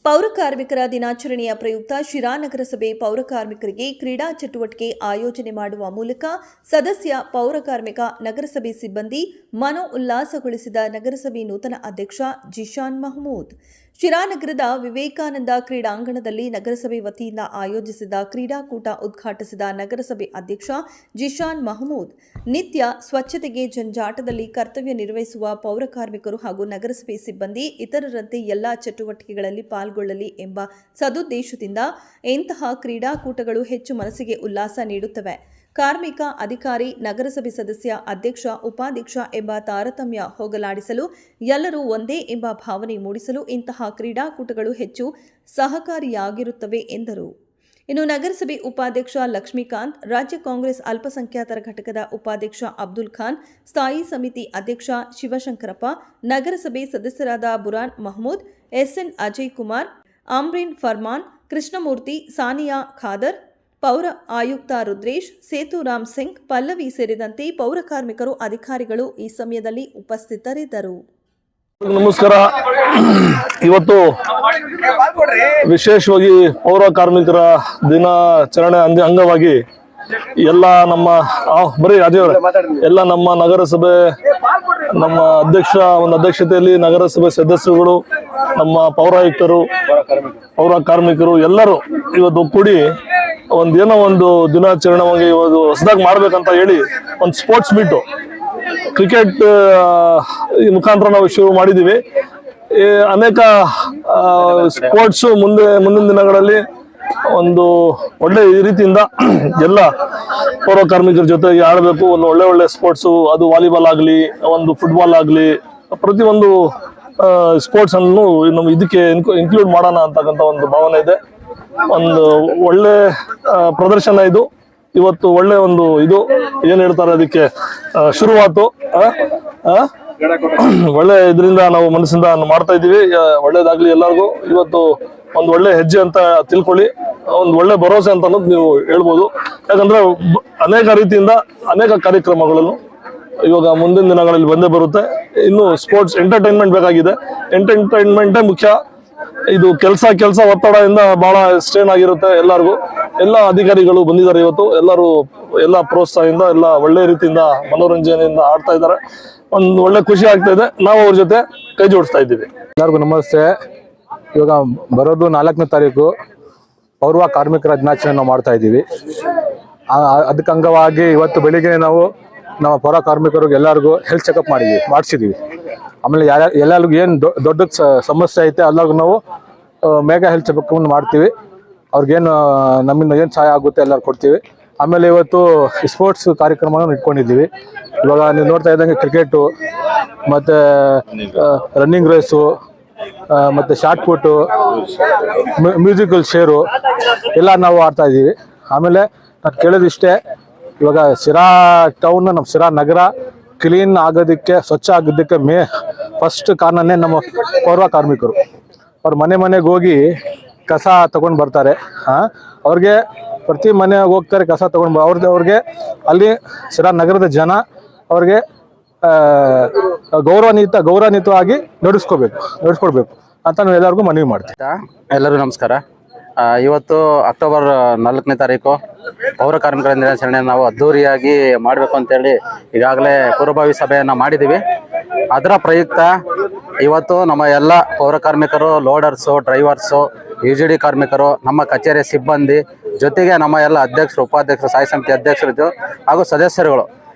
ಪೌರ ಕಾರ್ಮಿಕರ ದಿನಾಚರಣೆಯ ಪ್ರಯುಕ್ತ ಶಿರಾ ನಗರಸಭೆ ಪೌರ ಕಾರ್ಮಿಕರಿಗೆ ಕ್ರೀಡಾ ಚಟುವಟಿಕೆ ಆಯೋಜನೆ ಮಾಡುವ ಮೂಲಕ ಸದಸ್ಯ ಪೌರ ಕಾರ್ಮಿಕ ನಗರಸಭೆ ಸಿಬ್ಬಂದಿ ಮನೋ ಉಲ್ಲಾಸಗೊಳಿಸಿದ ನಗರಸಭೆ ನೂತನ ಅಧ್ಯಕ್ಷ ಜಿಶಾನ್ ಮಹಮೂದ್. ಶಿರಾ ನಗರದ ವಿವೇಕಾನಂದ ಕ್ರೀಡಾಂಗಣದಲ್ಲಿ ನಗರಸಭೆ ವತಿಯಿಂದ ಆಯೋಜಿಸಿದ ಕ್ರೀಡಾಕೂಟ ಉದ್ಘಾಟಿಸಿದ ನಗರಸಭೆ ಅಧ್ಯಕ್ಷ ಜಿಶಾನ್ ಮಹಮೂದ್, ನಿತ್ಯ ಸ್ವಚ್ಛತೆಗೆ ಜಂಜಾಟದಲ್ಲಿ ಕರ್ತವ್ಯ ನಿರ್ವಹಿಸುವ ಪೌರ ಕಾರ್ಮಿಕರು ಹಾಗೂ ನಗರಸಭೆ ಸಿಬ್ಬಂದಿ ಇತರರಂತೆ ಎಲ್ಲಾ ಚಟುವಟಿಕೆಗಳಲ್ಲಿ ಪಾಲ್ಗೊಳ್ಳಲಿ ಎಂಬ ಸದುದ್ದೇಶದಿಂದ ಇಂತಹ ಕ್ರೀಡಾಕೂಟಗಳು ಹೆಚ್ಚು ಮನಸ್ಸಿಗೆ ಉಲ್ಲಾಸ ನೀಡುತ್ತವೆ. ಕಾರ್ಮಿಕ, ಅಧಿಕಾರಿ, ನಗರಸಭೆ ಸದಸ್ಯ, ಅಧ್ಯಕ್ಷ, ಉಪಾಧ್ಯಕ್ಷ ಎಂಬ ತಾರತಮ್ಯ ಹೋಗಲಾಡಿಸಲು, ಎಲ್ಲರೂ ಒಂದೇ ಎಂಬ ಭಾವನೆ ಮೂಡಿಸಲು ಇಂತಹ ಕ್ರೀಡಾಕೂಟಗಳು ಹೆಚ್ಚು ಸಹಕಾರಿಯಾಗಿರುತ್ತವೆ ಎಂದರು. ಇನ್ನು ನಗರಸಭೆ ಉಪಾಧ್ಯಕ್ಷ ಲಕ್ಷ್ಮೀಕಾಂತ್, ರಾಜ್ಯ ಕಾಂಗ್ರೆಸ್ ಅಲ್ಪಸಂಖ್ಯಾತರ ಘಟಕದ ಉಪಾಧ್ಯಕ್ಷ ಅಬ್ದುಲ್ ಖಾನ್, ಸ್ಥಾಯಿ ಸಮಿತಿ ಅಧ್ಯಕ್ಷ ಶಿವಶಂಕರಪ್ಪ, ನಗರಸಭೆ ಸದಸ್ಯರಾದ ಬುರಾನ್ ಮಹಮೂದ್, ಎಸ್ಎನ್ ಅಜಯ್ ಕುಮಾರ್, ಅಮ್ರೀನ್ ಫರ್ಮಾನ್, ಕೃಷ್ಣಮೂರ್ತಿ, ಸಾನಿಯಾ ಖಾದರ್, ಪೌರ ಆಯುಕ್ತ ರುದ್ರೇಶ್, ಸೇತುರಾಮ್ ಸಿಂಗ್, ಪಲ್ಲವಿ ಸೇರಿದಂತೆ ಪೌರ ಕಾರ್ಮಿಕರು, ಅಧಿಕಾರಿಗಳು ಈ ಸಮಯದಲ್ಲಿ ಉಪಸ್ಥಿತರಿದ್ದರು. ನಮಸ್ಕಾರ. ಇವತ್ತು ವಿಶೇಷವಾಗಿ ಪೌರ ಕಾರ್ಮಿಕರ ದಿನಾಚರಣೆ ಅಂಗವಾಗಿ ಎಲ್ಲ ನಮ್ಮ ಎಲ್ಲ ನಮ್ಮ ನಗರಸಭೆ ನಮ್ಮ ಅಧ್ಯಕ್ಷತೆಯಲ್ಲಿ ನಗರಸಭೆ ಸದಸ್ಯರುಗಳು, ನಮ್ಮ ಪೌರಾಯುಕ್ತರು, ಪೌರ ಕಾರ್ಮಿಕರು ಎಲ್ಲರೂ ಇವತ್ತು ಕೂಡಿ ಒಂದು ದಿನಾಚರಣೆವಾಗಿ ಹೊಸದಾಗಿ ಮಾಡ್ಬೇಕಂತ ಹೇಳಿ ಒಂದು ಸ್ಪೋರ್ಟ್ಸ್ ಮೀಟು ಕ್ರಿಕೆಟ್ ಮುಖಾಂತರ ನಾವು ಶುರು ಮಾಡಿದ್ದೀವಿ. ಅನೇಕ ಸ್ಪೋರ್ಟ್ಸ್ ಮುಂದಿನ ದಿನಗಳಲ್ಲಿ ಒಂದು ಒಳ್ಳೆ ರೀತಿಯಿಂದ ಎಲ್ಲ ಪೌರ ಕಾರ್ಮಿಕರ ಜೊತೆಗೆ ಆಡಬೇಕು. ಒಂದು ಒಳ್ಳೆ ಸ್ಪೋರ್ಟ್ಸು, ಅದು ವಾಲಿಬಾಲ್ ಆಗಲಿ, ಒಂದು ಫುಟ್ಬಾಲ್ ಆಗಲಿ, ಪ್ರತಿಯೊಂದು ಸ್ಪೋರ್ಟ್ಸ್ ಅನ್ನು ನಮ್ಮ ಇದಕ್ಕೆ ಇನ್ಕ್ಲೂಡ್ ಮಾಡೋಣ ಅಂತಕ್ಕಂಥ ಒಂದು ಭಾವನೆ ಇದೆ. ಒಂದು ಒಳ್ಳೆ ಪ್ರದರ್ಶನ ಇದು. ಇವತ್ತು ಒಳ್ಳೆ ಇದು ಏನ್ ಹೇಳ್ತಾರೆ ಅದಕ್ಕೆ ಶುರುವಾತು. ಒಳ್ಳೆ ಇದರಿಂದ ನಾವು ಮನಸ್ಸಿಂದ ಮಾಡ್ತಾ ಇದ್ದೀವಿ. ಒಳ್ಳೇದಾಗ್ಲಿ ಎಲ್ಲರಿಗೂ. ಇವತ್ತು ಒಂದು ಒಳ್ಳೆ ಹೆಜ್ಜೆ ಅಂತ ತಿಳ್ಕೊಳ್ಳಿ, ಒಂದು ಒಳ್ಳೆ ಭರವಸೆ ಅಂತ ಅನ್ನೋದು ನೀವು ಹೇಳ್ಬೋದು. ಯಾಕಂದ್ರೆ ಅನೇಕ ರೀತಿಯಿಂದ ಅನೇಕ ಕಾರ್ಯಕ್ರಮಗಳನ್ನು ಇವಾಗ ಮುಂದಿನ ದಿನಗಳಲ್ಲಿ ಬಂದೇ ಬರುತ್ತೆ. ಇನ್ನು ಸ್ಪೋರ್ಟ್ಸ್ ಎಂಟರ್ಟೈನ್ಮೆಂಟ್ ಬೇಕಾಗಿದೆ. ಎಂಟರ್ಟೈನ್ಮೆಂಟೇ ಮುಖ್ಯ. ಇದು ಕೆಲಸ ಒತ್ತಡದಿಂದ ಬಹಳ ಸ್ಟ್ರೇನ್ ಆಗಿರುತ್ತೆ ಎಲ್ಲರಿಗೂ. ಎಲ್ಲ ಅಧಿಕಾರಿಗಳು ಬಂದಿದ್ದಾರೆ ಇವತ್ತು. ಎಲ್ಲ ಪ್ರೋತ್ಸಾಹದಿಂದ ಎಲ್ಲ ಒಳ್ಳೆ ರೀತಿಯಿಂದ ಮನೋರಂಜನೆಯಿಂದ ಆಡ್ತಾ ಇದ್ದಾರೆ. ಒಂದು ಒಳ್ಳೆ ಖುಷಿ ಆಗ್ತಾ ಇದೆ. ನಾವು ಅವ್ರ ಜೊತೆ ಕೈ ಜೋಡಿಸ್ತಾ ಇದ್ದೀವಿ. ಎಲ್ಲರಿಗೂ ನಮಸ್ತೆ. ಇವಾಗ ಬರೋದು 4ನೇ ತಾರೀಕು ಪೌರ ಕಾರ್ಮಿಕರ ದಿನಾಚರಣೆ ನಾವು ಮಾಡ್ತಾ ಇದ್ದೀವಿ. ಅದಕ್ಕೆ ಅಂಗವಾಗಿ ಇವತ್ತು ಬೆಳಿಗ್ಗೆ ನಾವು ನಮ್ಮ ಪೌರ ಕಾರ್ಮಿಕರಿಗೆ ಎಲ್ಲರಿಗೂ ಹೆಲ್ತ್ ಚೆಕಪ್ ಮಾಡಿಸಿದ್ದೀವಿ. ಆಮೇಲೆ ಎಲ್ಲರಿಗೂ ಏನು ದೊಡ್ಡ ಸಮಸ್ಯೆ ಐತೆ ಎಲ್ಲರಿಗೂ ನಾವು ಮೆಗಾ ಹೆಲ್ತ್ ಚೆಕಪ್ ಮಾಡ್ತೀವಿ. ಅವ್ರಿಗೇನು ನಮ್ಮಿಂದ ಏನು ಸಹಾಯ ಆಗುತ್ತೆ ಎಲ್ಲರೂ ಕೊಡ್ತೀವಿ. ಆಮೇಲೆ ಇವತ್ತು ಸ್ಪೋರ್ಟ್ಸ್ ಕಾರ್ಯಕ್ರಮವನ್ನು ಇಟ್ಕೊಂಡಿದ್ದೀವಿ. ಇವಾಗ ನೀವು ನೋಡ್ತಾ ಇದ್ದಂಗೆ ಕ್ರಿಕೆಟು, ಮತ್ತು ರನ್ನಿಂಗ್ ರೇಸು, ಮತ್ತು ಶಾರ್ಟ್ ಪುಟ್ಟು, ಮ್ಯೂಸಿಕಲ್ ಚೇರು ಎಲ್ಲ ನಾವು ಆಡ್ತಾ ಇದ್ದೀವಿ. ಆಮೇಲೆ ನಾನು ಕೇಳೋದಿಷ್ಟೇ, ಇವಾಗ ಶಿರಾ ಟೌನ್, ನಮ್ಮ ಶಿರಾ ನಗರ ಕ್ಲೀನ್ ಆಗೋದಕ್ಕೆ, ಸ್ವಚ್ಛ ಆಗೋದಕ್ಕೆ ಫಸ್ಟ್ ಕಾರಣನೇ ನಮ್ಮ ಪೌರ ಕಾರ್ಮಿಕರು. ಅವ್ರ ಮನೆಗೆ ಹೋಗಿ ಕಸ ತಗೊಂಡು ಬರ್ತಾರೆ. ಅವ್ರಿಗೆ ಪ್ರತಿ ಮನೆಗೆ ಹೋಗ್ತಾರೆ, ಕಸ ತಗೊಂಡು ಅವ್ರಿಗೆ ಅಲ್ಲಿ ಶಿರಾ ನಗರದ ಜನ ಅವ್ರಿಗೆ ಗೌರವಾನ್ವಿತವಾಗಿ ನಡೆಸ್ಕೊಡ್ಬೇಕು ಅಂತ ನಾವು ಎಲ್ಲರಿಗೂ ಮನವಿ ಮಾಡ್ತೀವಿ. ಎಲ್ಲರಿಗೂ ನಮಸ್ಕಾರ. ಇವತ್ತು ಅಕ್ಟೋಬರ್ 4ನೇ ತಾರೀಕು ಪೌರ ಕಾರ್ಮಿಕರ ದಿನಾಚರಣೆ ನಾವು ಅದ್ದೂರಿಯಾಗಿ ಮಾಡಬೇಕು ಅಂತೇಳಿ ಈಗಾಗಲೇ ಪೂರ್ವಭಾವಿ ಸಭೆಯನ್ನು ಮಾಡಿದ್ದೀವಿ. ಅದರ ಪ್ರಯುಕ್ತ ಇವತ್ತು ನಮ್ಮ ಎಲ್ಲ ಪೌರ ಕಾರ್ಮಿಕರು, ಲೋಡರ್ಸು, ಡ್ರೈವರ್ಸು, UGD ಕಾರ್ಮಿಕರು, ನಮ್ಮ ಕಚೇರಿ ಸಿಬ್ಬಂದಿ ಜೊತೆಗೆ ನಮ್ಮ ಎಲ್ಲ ಅಧ್ಯಕ್ಷರು, ಉಪಾಧ್ಯಕ್ಷರು, ಸ್ಥಾಯಿ ಸಮಿತಿ ಅಧ್ಯಕ್ಷರು ಹಾಗೂ ಸದಸ್ಯರುಗಳು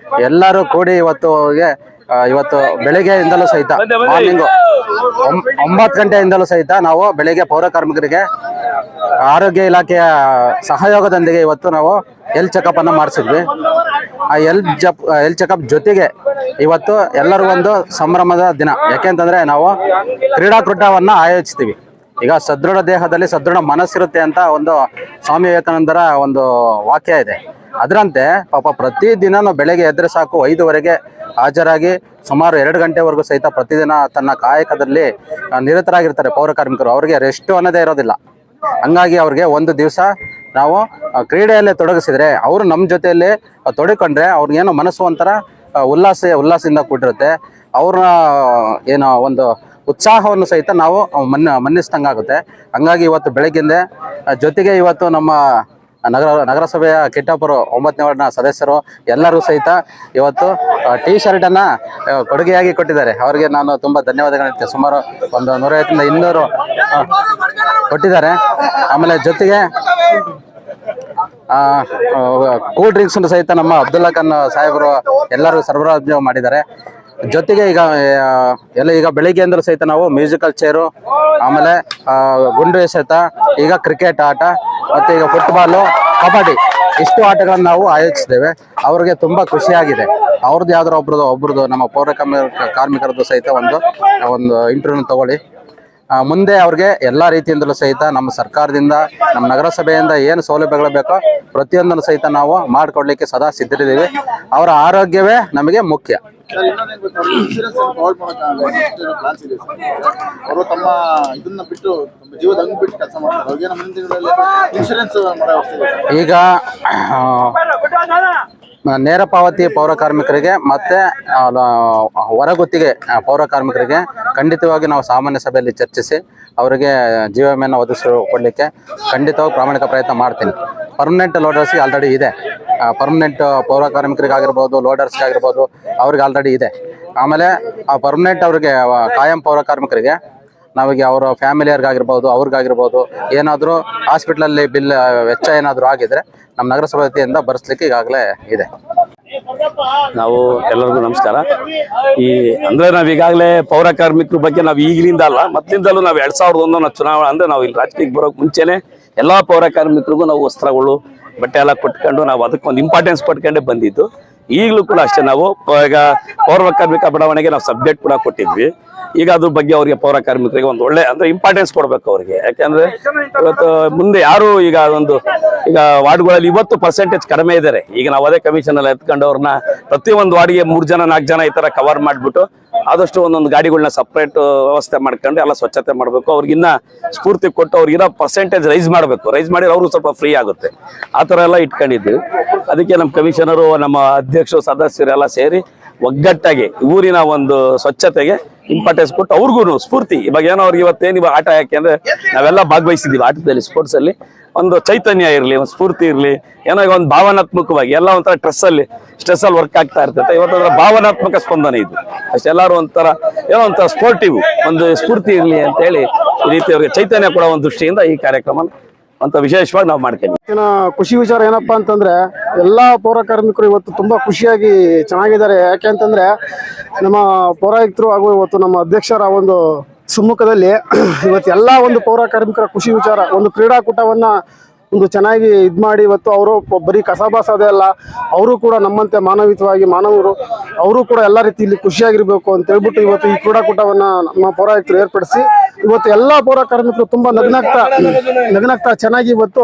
ಎಲ್ಲರೂ ಕೂಡಿ ಇವತ್ತು ಬೆಳಗ್ಗೆಯಿಂದಲೂ ಸಹಿತ ಮಾರ್ನಿಂಗು 9 ಗಂಟೆಯಿಂದಲೂ ಸಹಿತ ನಾವು ಬೆಳಗ್ಗೆ ಪೌರ ಕಾರ್ಮಿಕರಿಗೆ ಆರೋಗ್ಯ ಇಲಾಖೆಯ ಸಹಯೋಗದೊಂದಿಗೆ ಇವತ್ತು ನಾವು ಹೆಲ್ತ್ ಚೆಕಪ್ ಅನ್ನು ಮಾಡಿಸಿದ್ವಿ. ಆ ಹೆಲ್ತ್ ಚೆಕಪ್ ಜೊತೆಗೆ ಇವತ್ತು ಎಲ್ಲರೂ ಒಂದು ಸಂಭ್ರಮದ ದಿನ. ಯಾಕೆಂತಂದ್ರೆ ನಾವು ಕ್ರೀಡಾಕೂಟವನ್ನು ಆಯೋಜಿಸ್ತೀವಿ. ಈಗ ಸದೃಢ ದೇಹದಲ್ಲಿ ಸದೃಢ ಮನಸ್ಸಿರುತ್ತೆ ಅಂತ ಒಂದು ಸ್ವಾಮಿ ವಿವೇಕಾನಂದರ ಒಂದು ವಾಕ್ಯ ಇದೆ. ಅದರಂತೆ ಪಾಪ ಪ್ರತಿದಿನ ನಾವು ಬೆಳಗ್ಗೆ ಎದ್ರೆ ಸಾಕು 5 ಹಾಜರಾಗಿ ಸುಮಾರು 2 ಗಂಟೆವರೆಗೂ ಸಹಿತ ಪ್ರತಿದಿನ ತನ್ನ ಕಾಯಕದಲ್ಲಿ ನಿರತರಾಗಿರ್ತಾರೆ ಪೌರ ಕಾರ್ಮಿಕರು. ಅವರಿಗೆ ರೆಸ್ಟ್ ಅನ್ನೋದೇ ಇರೋದಿಲ್ಲ. ಹಂಗಾಗಿ ಅವ್ರಿಗೆ ಒಂದು ದಿವಸ ನಾವು ಕ್ರೀಡೆಯಲ್ಲೇ ತೊಡಗಿಸಿದ್ರೆ, ಅವರು ನಮ್ಮ ಜೊತೆಯಲ್ಲಿ ತೊಡಗಿಕೊಂಡ್ರೆ ಅವ್ರಿಗೇನೋ ಮನಸ್ಸು ಒಂಥರ ಉಲ್ಲಾಸದಿಂದ ಕೂಡಿರುತ್ತೆ. ಅವ್ರನ್ನ ಏನೋ ಒಂದು ಉತ್ಸಾಹವನ್ನು ಸಹಿತ ನಾವು ಮನ್ನಿಸ್ದಂಗಾಗುತ್ತೆ. ಹಂಗಾಗಿ ಇವತ್ತು ಬೆಳಗ್ಗಿಂದ ಜೊತೆಗೆ ಇವತ್ತು ನಮ್ಮ ನಗರಸಭೆಯ ಕಿಟ್ಟಾಪುರ 9ನೇ ವಾರ್ಡ್ನ ಸದಸ್ಯರು ಎಲ್ಲರೂ ಸಹಿತ ಇವತ್ತು ಟೀ ಶರ್ಟನ್ನು ಕೊಡುಗೆಯಾಗಿ ಕೊಟ್ಟಿದ್ದಾರೆ. ಅವರಿಗೆ ನಾನು ತುಂಬ ಧನ್ಯವಾದಗಳು ಹೇಳ್ತೇನೆ. ಸುಮಾರು ಒಂದು 150ರಿಂದ 200 ಕೊಟ್ಟಿದ್ದಾರೆ. ಆಮೇಲೆ ಜೊತೆಗೆ ಕೂಲ್ ಡ್ರಿಂಕ್ಸ್ ಸಹಿತ ನಮ್ಮ ಅಬ್ದುಲ್ಲಾ ಖಾನ್ ಸಾಹೇಬರು ಎಲ್ಲರೂ ಸರಬರಾಜು ಮಾಡಿದ್ದಾರೆ. ಜೊತೆಗೆ ಈಗ ಬೆಳಿಗ್ಗೆಯಿಂದಲೂ ಸಹಿತ ನಾವು ಮ್ಯೂಸಿಕಲ್ ಚೇರು, ಆಮೇಲೆ ಗುಂಡು ಎಸೆತ, ಈಗ ಕ್ರಿಕೆಟ್ ಆಟ, ಮತ್ತೆ ಈಗ ಫುಟ್ಬಾಲು, ಕಬಡ್ಡಿ ಇಷ್ಟು ಆಟಗಳನ್ನು ನಾವು ಆಯೋಜಿಸಿದ್ದೇವೆ. ಅವ್ರಿಗೆ ತುಂಬ ಖುಷಿಯಾಗಿದೆ. ಅವ್ರದ್ದು ಯಾವ್ದಾರು ಒಬ್ರದ್ದು ನಮ್ಮ ಪೌರ ಕಾರ್ಮಿಕರದ್ದು ಸಹಿತ ಒಂದು ಇಂಟರ್ವ್ಯೂ ತಗೊಳ್ಳಿ. ಮುಂದೆ ಅವ್ರಿಗೆ ಎಲ್ಲ ರೀತಿಯಿಂದಲೂ ಸಹಿತ ನಮ್ಮ ಸರ್ಕಾರದಿಂದ, ನಮ್ಮ ನಗರಸಭೆಯಿಂದ ಏನು ಸೌಲಭ್ಯಗಳು ಬೇಕೋ ಪ್ರತಿಯೊಂದನ್ನು ಸಹಿತ ನಾವು ಮಾಡಿಕೊಡ್ಲಿಕ್ಕೆ ಸದಾ ಸಿದ್ಧರಿದ್ದೀವಿ. ಅವರ ಆರೋಗ್ಯವೇ ನಮಗೆ ಮುಖ್ಯ. ಅವರು ತಮ್ಮ ಇದನ್ನ ಬಿಟ್ಟು ಜೀವದ ಹಂಗ್ ಬಿಟ್ಟು ಕೆಲಸ ಮಾಡ್ತಾರೆ. ಅವ್ರಿಗೆ ನಮ್ಮ ಇನ್ಶೂರೆನ್ಸ್ ಈಗ ನೇರ ಪಾವತಿ ಪೌರ ಕಾರ್ಮಿಕರಿಗೆ ಮತ್ತೆ ಹೊರಗುತ್ತಿಗೆ ಪೌರ ಕಾರ್ಮಿಕರಿಗೆ ಖಂಡಿತವಾಗಿ ನಾವು ಸಾಮಾನ್ಯ ಸಭೆಯಲ್ಲಿ ಚರ್ಚಿಸಿ ಅವರಿಗೆ ಜೀವ ವಿಮೆಯನ್ನು ಒದಗಿಸಿಕೊಡ್ಲಿಕ್ಕೆ ಖಂಡಿತವಾಗಿ ಪ್ರಾಮಾಣಿಕ ಪ್ರಯತ್ನ ಮಾಡ್ತೀನಿ. ಪರ್ಮನೆಂಟ್ ಲೋಡರ್ಸ್ಗೆ ಆಲ್ರೆಡಿ ಇದೆ. ಪರ್ಮನೆಂಟ್ ಪೌರ ಕಾರ್ಮಿಕರಿಗಾಗಿರ್ಬೋದು, ಲೋಡರ್ಸ್ಗಾಗಿರ್ಬೋದು, ಅವ್ರಿಗೆ ಆಲ್ರೆಡಿ ಇದೆ. ಆಮೇಲೆ ಆ ಪರ್ಮನೆಂಟ್ ಅವ್ರಿಗೆ ಕಾಯಂ ಪೌರ ಕಾರ್ಮಿಕರಿಗೆ ನಾವಿಗೆ ಅವರ ಫ್ಯಾಮಿಲಿಯರ್ಗಾಗಿರ್ಬೋದು, ಅವ್ರಿಗಾಗಿರ್ಬೋದು ಏನಾದರೂ ಹಾಸ್ಪಿಟ್ಲಲ್ಲಿ ಬಿಲ್ ವೆಚ್ಚ ಏನಾದರೂ ಆಗಿದ್ರೆ ನಮ್ಮ ನಗರಸಭೆ ವತಿಯಿಂದ ಭರಿಸ್ಲಿಕ್ಕೆ ಈಗಾಗಲೇ ಇದೆ. ನಾವು ಎಲ್ಲರಿಗೂ ನಮಸ್ಕಾರ. ಅಂದ್ರೆ ನಾವ್ ಈಗಾಗಲೇ ಪೌರ ಕಾರ್ಮಿಕರ ಬಗ್ಗೆ ನಾವು ಈಗಲಿಂದ ಅಲ್ಲ, ಮೊದಲಿಂದಲೂ ನಾವು 2001 ಚುನಾವಣೆ ಅಂದ್ರೆ ನಾವು ಇಲ್ಲಿ ರಾಜಕೀಯಕ್ಕೆ ಬರೋಕ್ ಮುಂಚೆನೆ ಎಲ್ಲಾ ಪೌರ ಕಾರ್ಮಿಕರಿಗೂ ನಾವು ವಸ್ತ್ರಗಳು, ಬಟ್ಟೆ ಎಲ್ಲ ಕೊಟ್ಕೊಂಡು ನಾವು ಅದಕ್ಕೊಂದು ಇಂಪಾರ್ಟೆನ್ಸ್ ಕೊಟ್ಕೊಂಡೇ ಬಂದಿದ್ದು. ಈಗಲೂ ಕೂಡ ಅಷ್ಟೇ. ನಾವು ಈಗ ಪೌರ ಕಾರ್ಮಿಕ ಬಡಾವಣೆಗೆ ನಾವು ಸಬ್ಜೆಕ್ಟ್ ಕೂಡ ಕೊಟ್ಟಿದ್ವಿ. ಈಗ ಅದ್ರ ಬಗ್ಗೆ ಅವರಿಗೆ ಪೌರ ಕಾರ್ಮಿಕರಿಗೆ ಒಂದು ಒಳ್ಳೆ ಅಂದ್ರೆ ಇಂಪಾರ್ಟೆನ್ಸ್ ಕೊಡ್ಬೇಕು ಅವ್ರಿಗೆ. ಯಾಕಂದ್ರೆ ಇವತ್ತು ಮುಂದೆ ಯಾರು ಈಗ ವಾರ್ಡ್ಗಳಲ್ಲಿ ಇವತ್ತು ಪರ್ಸೆಂಟೇಜ್ ಕಡಿಮೆ ಇದ್ದಾರೆ. ಈಗ ನಾವು ಅದೇ ಕಮಿಷನ್ ಅಲ್ಲಿ ಎತ್ಕೊಂಡು ಅವ್ರನ್ನ ಪ್ರತಿಯೊಂದು ವಾರ್ಡ್ಗೆ 3 ಜನ 4 ಜನ ಈ ತರ ಕವರ್ ಮಾಡ್ಬಿಟ್ಟು ಆದಷ್ಟು ಒಂದೊಂದು ಗಾಡಿಗಳನ್ನ ಸಪ್ರೇಟ್ ವ್ಯವಸ್ಥೆ ಮಾಡ್ಕೊಂಡು ಎಲ್ಲ ಸ್ವಚ್ಛತೆ ಮಾಡ್ಬೇಕು. ಅವ್ರಿಗಿನ್ನ ಸ್ಫೂರ್ತಿ ಕೊಟ್ಟು ಅವ್ರಿಗಿನ್ನ ಪರ್ಸೆಂಟೇಜ್ ರೈಸ್ ಮಾಡ್ಬೇಕು. ರೈಸ್ ಮಾಡಿದ್ರೆ ಅವರು ಸ್ವಲ್ಪ ಫ್ರೀ ಆಗುತ್ತೆ. ಆ ತರ ಎಲ್ಲ ಇಟ್ಕೊಂಡಿದ್ವಿ. ಅದಕ್ಕೆ ನಮ್ಮ ಕಮಿಷನರು, ನಮ್ಮ ಅಧ್ಯಕ್ಷರು, ಸದಸ್ಯರೆಲ್ಲ ಸೇರಿ ಒಗ್ಗಟ್ಟಾಗಿ ಊರಿನ ಒಂದು ಸ್ವಚ್ಛತೆಗೆ ಇಂಪಾರ್ಟೆನ್ಸ್ ಕೊಟ್ಟು ಅವ್ರಿಗೂ ಸ್ಫೂರ್ತಿ. ಇವಾಗ ಏನೋ ಅವ್ರಿಗೆ ಇವತ್ತೇನು ಆಟ ಯಾಕೆಂದ್ರೆ ನಾವೆಲ್ಲ ಭಾಗವಹಿಸಿದೀವಿ ಆಟದಲ್ಲಿ, ಸ್ಪೋರ್ಟ್ಸ್ ಅಲ್ಲಿ ಒಂದು ಚೈತನ್ಯ ಇರಲಿ, ಒಂದು ಸ್ಫೂರ್ತಿ ಇರಲಿ, ಏನೋ ಈಗ ಒಂದು ಭಾವನಾತ್ಮಕವಾಗಿ ಎಲ್ಲ ಒಂಥರ ಸ್ಟ್ರೆಸ್ ಅಲ್ಲಿ ವರ್ಕ್ ಆಗ್ತಾ ಇರ್ತೈತೆ. ಇವತ್ತು ಭಾವನಾತ್ಮಕ ಸ್ಪಂದನೆ ಇದು ಅಷ್ಟೇ. ಎಲ್ಲರೂ ಏನೋ ಒಂಥರ ಸ್ಪೋರ್ಟಿವ್ ಒಂದು ಸ್ಫೂರ್ತಿ ಇರಲಿ ಅಂತ ಹೇಳಿ ಈ ರೀತಿ ಅವ್ರಿಗೆ ಚೈತನ್ಯ ಕೊಡೋ ಒಂದು ದೃಷ್ಟಿಯಿಂದ ಈ ಕಾರ್ಯಕ್ರಮ ಅಂತ ವಿಶೇಷವಾಗಿ ನಾವು ಮಾಡ್ತೀವಿ. ಖುಷಿ ವಿಚಾರ ಏನಪ್ಪಾ ಅಂತಂದ್ರೆ ಎಲ್ಲಾ ಪೌರ ಕಾರ್ಮಿಕರು ಇವತ್ತು ತುಂಬಾ ಖುಷಿಯಾಗಿ ಚೆನ್ನಾಗಿದ್ದಾರೆ. ಯಾಕೆ ಅಂತಂದ್ರೆ ನಮ್ಮ ಪೌರಾಯುಕ್ತರು ಹಾಗೂ ಇವತ್ತು ನಮ್ಮ ಅಧ್ಯಕ್ಷರ ಒಂದು ಸಮ್ಮುಖದಲ್ಲಿ ಇವತ್ತು ಎಲ್ಲಾ ಒಂದು ಪೌರ ಕಾರ್ಮಿಕರ ಖುಷಿ ವಿಚಾರ, ಒಂದು ಕ್ರೀಡಾಕೂಟವನ್ನ ಒಂದು ಚೆನ್ನಾಗಿ ಮಾಡಿ ಇವತ್ತು ಅವರು ಬರೀ ಕಸಬಾಸ ಅದೆಲ್ಲ ಅವರು ಕೂಡ ನಮ್ಮಂತೆ ಮಾನವೀಯವಾಗಿ ಮಾನವರು ಅವರು ಕೂಡ ಎಲ್ಲ ರೀತಿಯಲ್ಲಿ ಖುಷಿಯಾಗಿರ್ಬೇಕು ಅಂತ ಹೇಳ್ಬಿಟ್ಟು ಇವತ್ತು ಈ ಕ್ರೀಡಾಕೂಟವನ್ನ ನಮ್ಮ ಪೌರಾಯುಕ್ತರು ಏರ್ಪಡಿಸಿ ಇವತ್ತು ಎಲ್ಲಾ ಪೌರ ಕಾರ್ಮಿಕರು ತುಂಬಾ ನಗ್ನಾಗ್ತಾ ಚೆನ್ನಾಗಿ ಇವತ್ತು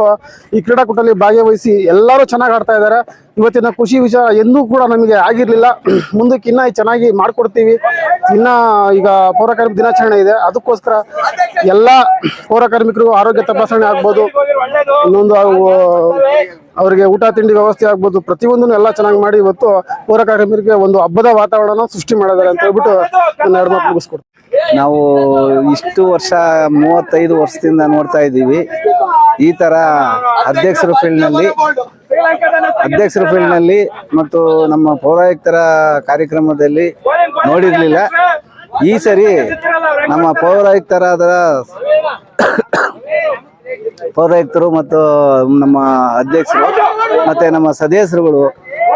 ಈ ಕ್ರೀಡಾಕೂಟದಲ್ಲಿ ಭಾಗವಹಿಸಿ ಎಲ್ಲರೂ ಚೆನ್ನಾಗಿ ಆಡ್ತಾ ಇದ್ದಾರೆ. ಇವತ್ತಿನ ಖುಷಿ ವಿಚಾರ ಎಂದೂ ಕೂಡ ನಮಗೆ ಆಗಿರ್ಲಿಲ್ಲ. ಮುಂದಕ್ಕೆ ಇನ್ನ ಚೆನ್ನಾಗಿ ಮಾಡ್ಕೊಡ್ತೀವಿ. ಇನ್ನ ಈಗ ಪೌರ ಕಾರ್ಮಿಕ ದಿನಾಚರಣೆ ಇದೆ, ಅದಕ್ಕೋಸ್ಕರ ಎಲ್ಲಾ ಪೌರ ಕಾರ್ಮಿಕರಿಗೂ ಆರೋಗ್ಯ ತಪಾಸಣೆ ಆಗ್ಬೋದು, ಇನ್ನೊಂದು ಅವರಿಗೆ ಊಟ ತಿಂಡಿ ವ್ಯವಸ್ಥೆ ಆಗ್ಬೋದು, ಪ್ರತಿಯೊಂದನ್ನು ಎಲ್ಲ ಚೆನ್ನಾಗಿ ಮಾಡಿ ಇವತ್ತು ಪೌರ ಕಾರ್ಮಿಕರಿಗೆ ಒಂದು ಹಬ್ಬದ ವಾತಾವರಣ ಸೃಷ್ಟಿ ಮಾಡಿದ್ದಾರೆ ಅಂತ ಹೇಳ್ಬಿಟ್ಟು ನನ್ನ 2 ಮಾತು ಮುಗಿಸ್ಕೊಡ್ತೀನಿ. ನಾವು ಇಷ್ಟು ವರ್ಷ 35 ವರ್ಷದಿಂದ ನೋಡ್ತಾ ಇದ್ದೀವಿ. ಈ ತರ ಅಧ್ಯಕ್ಷರ ಫೀಲ್ಡ್ನಲ್ಲಿ ಮತ್ತು ನಮ್ಮ ಪೌರಾಯುಕ್ತರ ಕಾರ್ಯಕ್ರಮದಲ್ಲಿ ನೋಡಿರ್ಲಿಲ್ಲ. ಈ ಸರಿ ನಮ್ಮ ಪೌರಾಯುಕ್ತರು ಮತ್ತು ನಮ್ಮ ಅಧ್ಯಕ್ಷರು ಮತ್ತೆ ನಮ್ಮ ಸದಸ್ಯರುಗಳು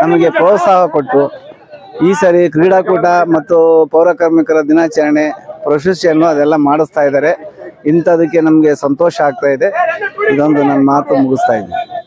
ನಮಗೆ ಪ್ರೋತ್ಸಾಹ ಕೊಟ್ಟು ಈ ಸರಿ ಕ್ರೀಡಾಕೂಟ ಮತ್ತು ಪೌರ ಕಾರ್ಮಿಕರ ದಿನಾಚರಣೆ ಪ್ರಶಸ್ತಿಯನ್ನು ಅದೆಲ್ಲ ಮಾಡಿಸ್ತಾ ಇದ್ದಾರೆ. ಇಂಥದಕ್ಕೆ ನಮಗೆ ಸಂತೋಷ ಆಗ್ತಾ ಇದೆ. ಇದೊಂದು ನನ್ನ ಮಾತು ಮುಗಿಸ್ತಾ ಇದ್ದೀನಿ.